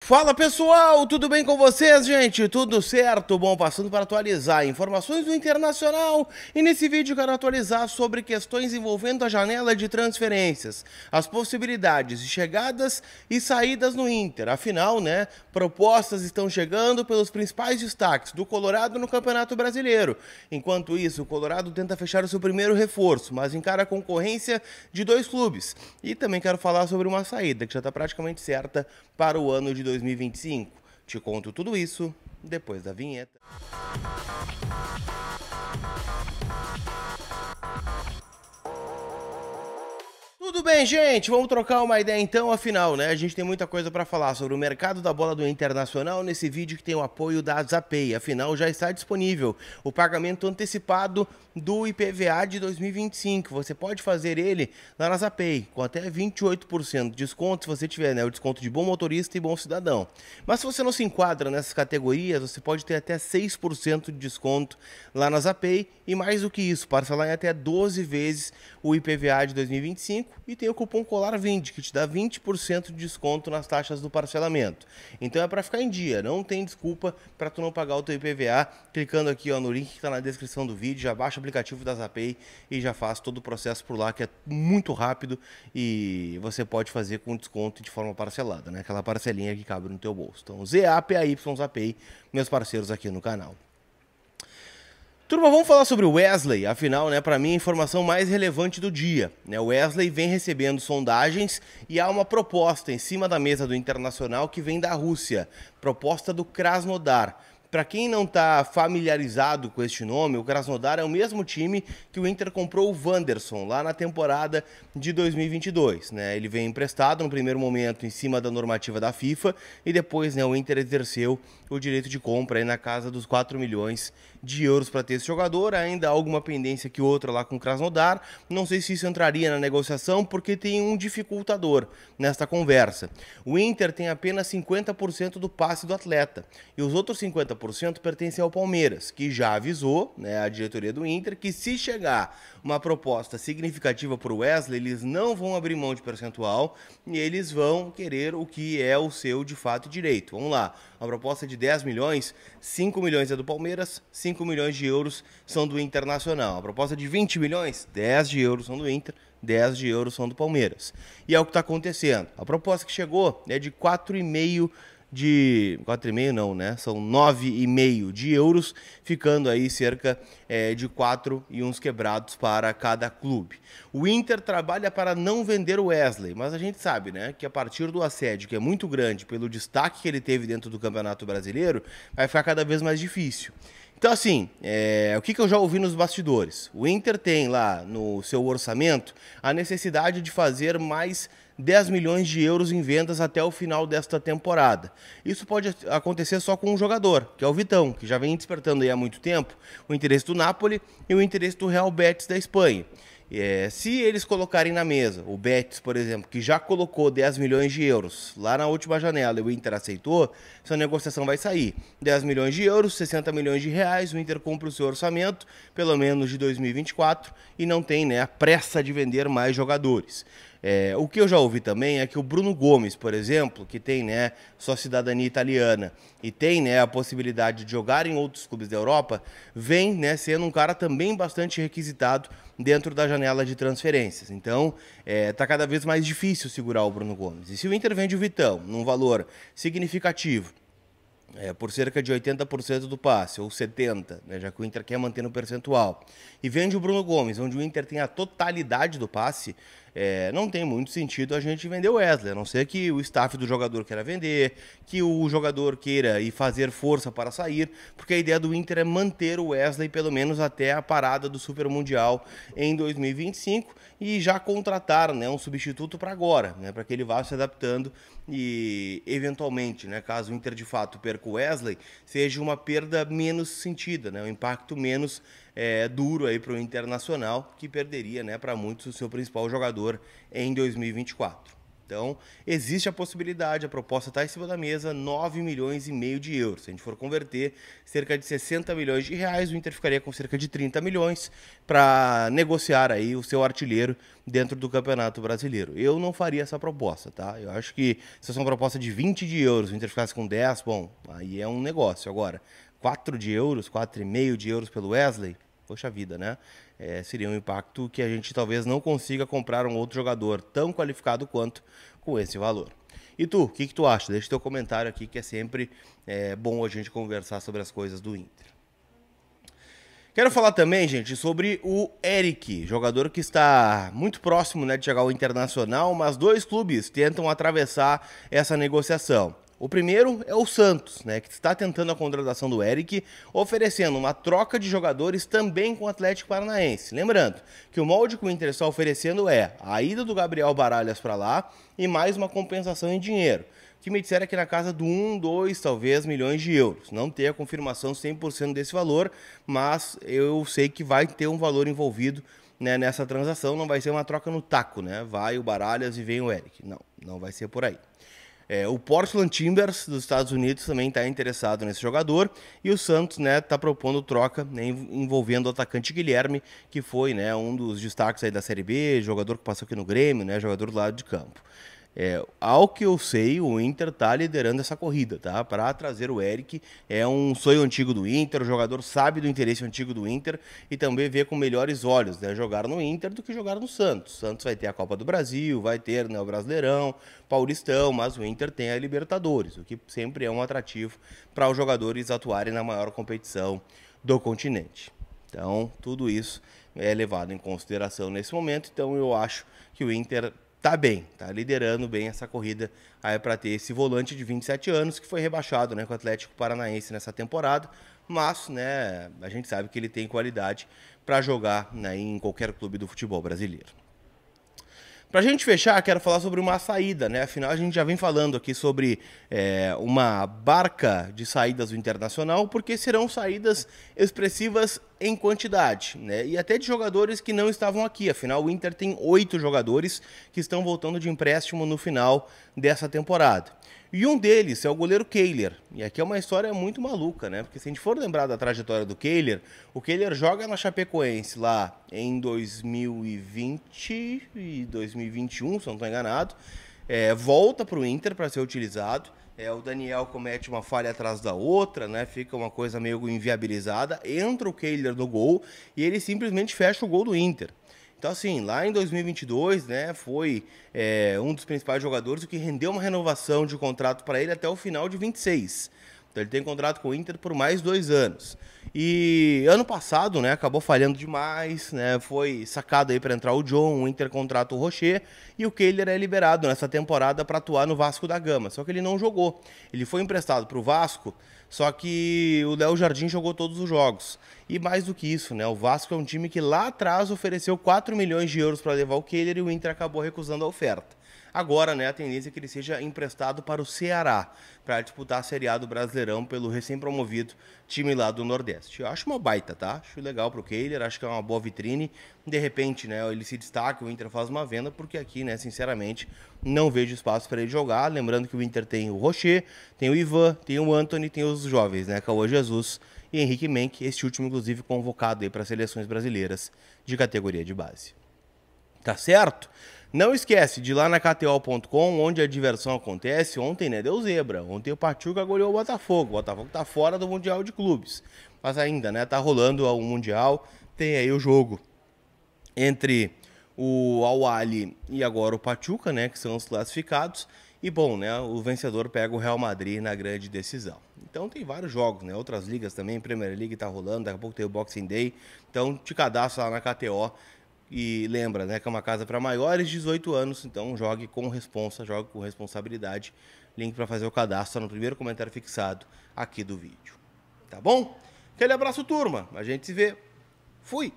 Fala pessoal, tudo bem com vocês, gente? Tudo certo? Bom, passando para atualizar informações do Internacional e nesse vídeo quero atualizar sobre questões envolvendo a janela de transferências, as possibilidades de chegadas e saídas no Inter. Afinal, né, propostas estão chegando pelos principais destaques do Colorado no Campeonato Brasileiro. Enquanto isso, o Colorado tenta fechar o seu primeiro reforço, mas encara a concorrência de dois clubes. E também quero falar sobre uma saída que já está praticamente certa para o ano de 2025. Te conto tudo isso depois da vinheta. Tudo bem, gente? Vamos trocar uma ideia então, afinal, né? A gente tem muita coisa para falar sobre o mercado da bola do Internacional nesse vídeo que tem o apoio da Zapay. Afinal, já está disponível o pagamento antecipado do IPVA de 2025. Você pode fazer ele lá na Zapay, com até 28% de desconto se você tiver, né, o desconto de bom motorista e bom cidadão. Mas se você não se enquadra nessas categorias, você pode ter até 6% de desconto lá na Zapay e mais do que isso, parcelar em até 12 vezes o IPVA de 2025 e tem o cupom COLAR20 que te dá 20% de desconto nas taxas do parcelamento. Então é para ficar em dia, não tem desculpa para tu não pagar o teu IPVA, clicando aqui ó, no link que está na descrição do vídeo, já baixa o aplicativo da Zapay e já faz todo o processo por lá, que é muito rápido e você pode fazer com desconto de forma parcelada, né? Aquela parcelinha que cabe no teu bolso. Então ZAPAY Zapay, meus parceiros aqui no canal. Turma, vamos falar sobre o Wesley, afinal, né, para mim a informação mais relevante do dia. Né, o Wesley vem recebendo sondagens e há uma proposta em cima da mesa do Internacional que vem da Rússia, proposta do Krasnodar. Para quem não está familiarizado com este nome, o Krasnodar é o mesmo time que o Inter comprou o Wanderson lá na temporada de 2022. Né? Ele veio emprestado no primeiro momento em cima da normativa da FIFA e depois, né, o Inter exerceu o direito de compra aí na casa dos 4 milhões de euros para ter esse jogador. Ainda há alguma pendência que outra lá com o Krasnodar. Não sei se isso entraria na negociação porque tem um dificultador nesta conversa. O Inter tem apenas 50% do passe do atleta e os outros 50% pertencem ao Palmeiras, que já avisou, né, a diretoria do Inter, que se chegar uma proposta significativa para o Wesley, eles não vão abrir mão de percentual e eles vão querer o que é o seu de fato e direito. Vamos lá, uma proposta de 10 milhões, 5 milhões é do Palmeiras, 5 milhões de euros são do Internacional. A proposta de 20 milhões, 10 de euros são do Inter, 10 de euros são do Palmeiras. E é o que está acontecendo. A proposta que chegou é de 4,5 não, né? São 9,5 de euros, ficando aí cerca de 4 e uns quebrados para cada clube. O Inter trabalha para não vender o Wesley, mas a gente sabe, né, que a partir do assédio, que é muito grande pelo destaque que ele teve dentro do Campeonato Brasileiro, vai ficar cada vez mais difícil. Então, assim, o que eu já ouvi nos bastidores? O Inter tem lá no seu orçamento a necessidade de fazer mais 10 milhões de euros em vendas até o final desta temporada. Isso pode acontecer só com um jogador, que é o Vitão, que já vem despertando aí há muito tempo o interesse do Napoli e o interesse do Real Betis da Espanha. Se eles colocarem na mesa, o Betis, por exemplo, que já colocou 10 milhões de euros lá na última janela e o Inter aceitou, essa negociação vai sair. 10 milhões de euros, 60 milhões de reais, o Inter cumpre o seu orçamento, pelo menos de 2024, e não tem, né, a pressa de vender mais jogadores. O que eu já ouvi também é que o Bruno Gomes, por exemplo, que tem, né, sua cidadania italiana e tem, né, a possibilidade de jogar em outros clubes da Europa, vem, né, sendo um cara também bastante requisitado dentro da janela de transferências. Então, tá cada vez mais difícil segurar o Bruno Gomes. E se o Inter vende o Vitão num valor significativo, por cerca de 80% do passe, ou 70%, né, já que o Inter quer manter no percentual, e vende o Bruno Gomes, onde o Inter tem a totalidade do passe, não tem muito sentido a gente vender o Wesley, a não ser que o staff do jogador queira vender, que o jogador queira ir fazer força para sair, porque a ideia do Inter é manter o Wesley pelo menos até a parada do Super Mundial em 2025 e já contratar, né, um substituto para agora, né, para que ele vá se adaptando e eventualmente, né, caso o Inter de fato perca o Wesley, seja uma perda menos sentida, né, um impacto menos duro aí para o Internacional, que perderia, né, para muitos o seu principal jogador em 2024. Então, existe a possibilidade, a proposta está em cima da mesa, 9,5 milhões de euros. Se a gente for converter, cerca de 60 milhões de reais, o Inter ficaria com cerca de 30 milhões para negociar aí o seu artilheiro dentro do Campeonato Brasileiro. Eu não faria essa proposta, tá? Eu acho que se fosse uma proposta de 20 de euros, o Inter ficasse com 10, bom, aí é um negócio. Agora, 4 de euros, 4,5 de euros pelo Wesley, poxa vida, né? Seria um impacto que a gente talvez não consiga comprar um outro jogador tão qualificado quanto com esse valor. E tu, o que tu acha? Deixa teu comentário aqui, que é sempre bom a gente conversar sobre as coisas do Inter. Quero falar também, gente, sobre o Eric, jogador que está muito próximo, né, de chegar ao Internacional, mas dois clubes tentam atravessar essa negociação. O primeiro é o Santos, né, que está tentando a contratação do Eric, oferecendo uma troca de jogadores também com o Atlético Paranaense. Lembrando que o molde que o Inter está oferecendo é a ida do Gabriel Baralhas para lá e mais uma compensação em dinheiro, que me disseram aqui na casa de 1, 2, talvez milhões de euros. Não tem a confirmação 100% desse valor, mas eu sei que vai ter um valor envolvido, né, nessa transação. Não vai ser uma troca no taco, né? Vai o Baralhas e vem o Eric. Não, não vai ser por aí. O Portland Timbers dos Estados Unidos também está interessado nesse jogador, e o Santos, né, está propondo troca, né, envolvendo o atacante Guilherme, que foi, né, um dos destaques aí da Série B, jogador que passou aqui no Grêmio, né, jogador do lado de campo. Ao que eu sei, o Inter está liderando essa corrida, tá? Para trazer o Eric. É um sonho antigo do Inter, o jogador sabe do interesse antigo do Inter e também vê com melhores olhos, né, jogar no Inter do que jogar no Santos. O Santos vai ter a Copa do Brasil, vai ter, né, o Brasileirão, Paulistão, mas o Inter tem a Libertadores, o que sempre é um atrativo para os jogadores atuarem na maior competição do continente. Então, tudo isso é levado em consideração nesse momento. Então, eu acho que o Inter tá bem, tá liderando bem essa corrida aí para ter esse volante de 27 anos que foi rebaixado, né, com o Atlético Paranaense nessa temporada, mas, né, a gente sabe que ele tem qualidade para jogar, né, em qualquer clube do futebol brasileiro. Pra gente fechar, quero falar sobre uma saída, né? Afinal, a gente já vem falando aqui sobre uma barca de saídas do Internacional, porque serão saídas expressivas em quantidade, né? E até de jogadores que não estavam aqui. Afinal, o Inter tem 8 jogadores que estão voltando de empréstimo no final dessa temporada. E um deles é o goleiro Kehler. E aqui é uma história muito maluca, né? Porque se a gente for lembrar da trajetória do Kehler, o Kehler joga na Chapecoense lá em 2020 e 2021, se não estou enganado. Volta para o Inter para ser utilizado. O Daniel comete uma falha atrás da outra, né? Fica uma coisa meio inviabilizada. Entra o Kehler no gol e ele simplesmente fecha o gol do Inter. Então, assim, lá em 2022, né, foi um dos principais jogadores, o que rendeu uma renovação de contrato para ele até o final de 26. Então, ele tem contrato com o Inter por mais 2 anos. E ano passado, né, acabou falhando demais, né, foi sacado aí para entrar o John, o Inter contrata o Rocher, e o Kehler é liberado nessa temporada para atuar no Vasco da Gama. Só que ele não jogou. Ele foi emprestado para o Vasco, só que o Léo Jardim jogou todos os jogos. E mais do que isso, né, o Vasco é um time que lá atrás ofereceu 4 milhões de euros para levar o Kehler e o Inter acabou recusando a oferta. Agora, né, a tendência é que ele seja emprestado para o Ceará, para disputar a Série A do Brasileirão pelo recém-promovido time lá do Nordeste. Eu acho uma baita, tá? Acho legal para o Kehler, acho que é uma boa vitrine. De repente, né, ele se destaca, o Inter faz uma venda, porque aqui, né, sinceramente, não vejo espaço para ele jogar. Lembrando que o Inter tem o Rocher, tem o Ivan, tem o Antony, tem os jovens, né, Cauã Jesus e Henrique Menck, este último, inclusive, convocado aí para seleções brasileiras de categoria de base. Tá certo? Não esquece de ir lá na KTO.com, onde a diversão acontece. Ontem, né, deu zebra. Ontem o Pachuca goleou o Botafogo. O Botafogo tá fora do Mundial de Clubes. Mas ainda, né, tá rolando o Mundial. Tem aí o jogo entre o Al-Ahly e agora o Pachuca, né, que são os classificados. E bom, né, o vencedor pega o Real Madrid na grande decisão. Então tem vários jogos, né, outras ligas também, Premier League tá rolando, daqui a pouco tem o Boxing Day. Então te cadastra lá na KTO. E lembra, né, que é uma casa para maiores de 18 anos, então jogue com responsa, jogue com responsabilidade. Link para fazer o cadastro no primeiro comentário fixado aqui do vídeo. Tá bom? Aquele abraço, turma. A gente se vê. Fui!